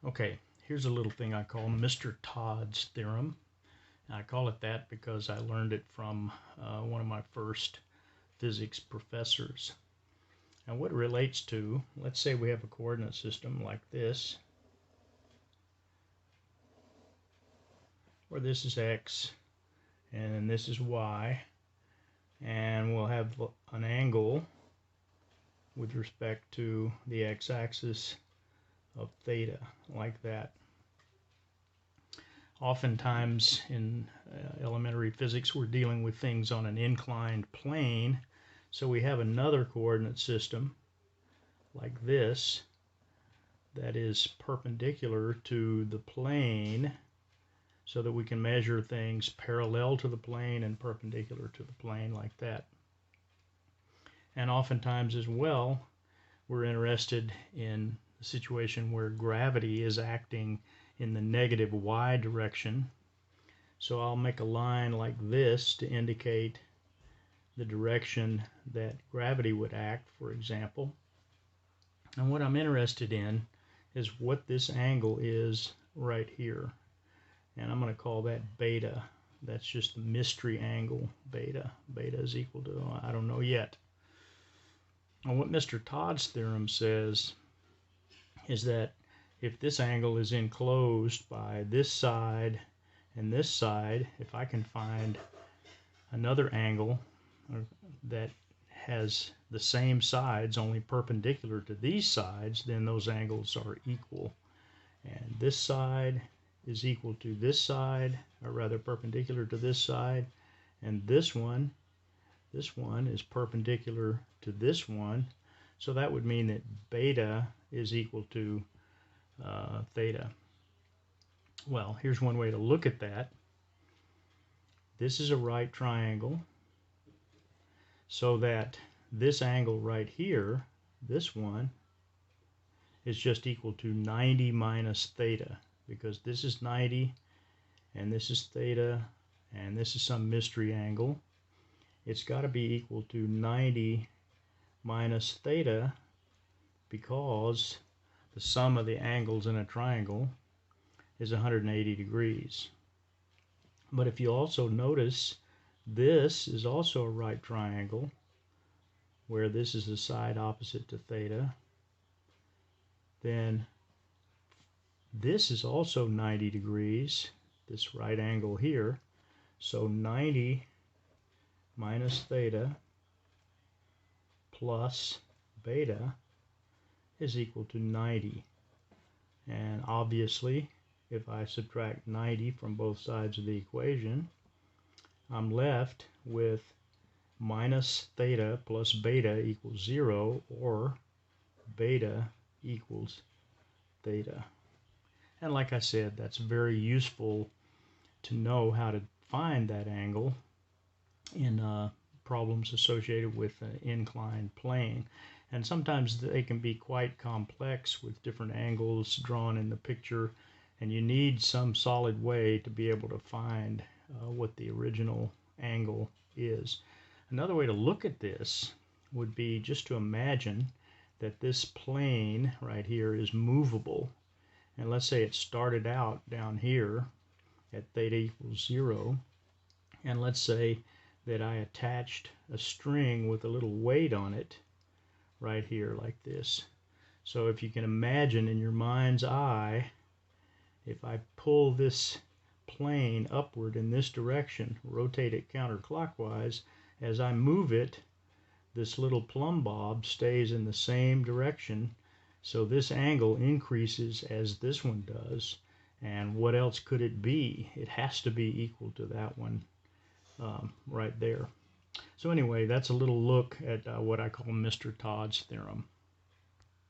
Okay, here's a little thing I call Mr. Todd's theorem. I call it that because I learned it from one of my first physics professors. And what it relates to, let's say we have a coordinate system like this, where this is x and this is y, and we'll have an angle with respect to the x-axis of theta, like that. Oftentimes in elementary physics we're dealing with things on an inclined plane, so we have another coordinate system like this that is perpendicular to the plane, so that we can measure things parallel to the plane and perpendicular to the plane, like that. And oftentimes as well we're interested in a situation where gravity is acting in the negative y direction. So I'll make a line like this to indicate the direction that gravity would act, for example. And what I'm interested in is what this angle is right here. And I'm going to call that beta. That's just the mystery angle, beta. Beta is equal to, I don't know yet. And what Mr. Todd's theorem says is that if this angle is enclosed by this side and this side, if I can find another angle that has the same sides only perpendicular to these sides, then those angles are equal. And this side is equal to this side, or rather perpendicular to this side, and this one is perpendicular to this one. So that would mean that beta is equal to theta. Well, here's one way to look at that. This is a right triangle, so that this angle right here, this one, is just equal to 90 minus theta, because this is 90 and this is theta and this is some mystery angle. It's got to be equal to 90 minus theta, because the sum of the angles in a triangle is 180 degrees. But if you also notice, this is also a right triangle, where this is the side opposite to theta. Then this is also 90 degrees, this right angle here. So 90 minus theta plus beta is equal to 90. And obviously, if I subtract 90 from both sides of the equation, I'm left with minus theta plus beta equals 0, or beta equals theta. And like I said, that's very useful to know how to find that angle in problems associated with an inclined plane. And sometimes they can be quite complex with different angles drawn in the picture, and you need some solid way to be able to find what the original angle is. Another way to look at this would be just to imagine that this plane right here is movable. And let's say it started out down here at theta equals 0, and let's say that I attached a string with a little weight on it right here like this. So if you can imagine in your mind's eye, if I pull this plane upward in this direction, rotate it counterclockwise, as I move it, this little plumb bob stays in the same direction, so this angle increases as this one does. And what else could it be? It has to be equal to that one right there. So anyway, that's a little look at what I call Mr. Todd's theorem.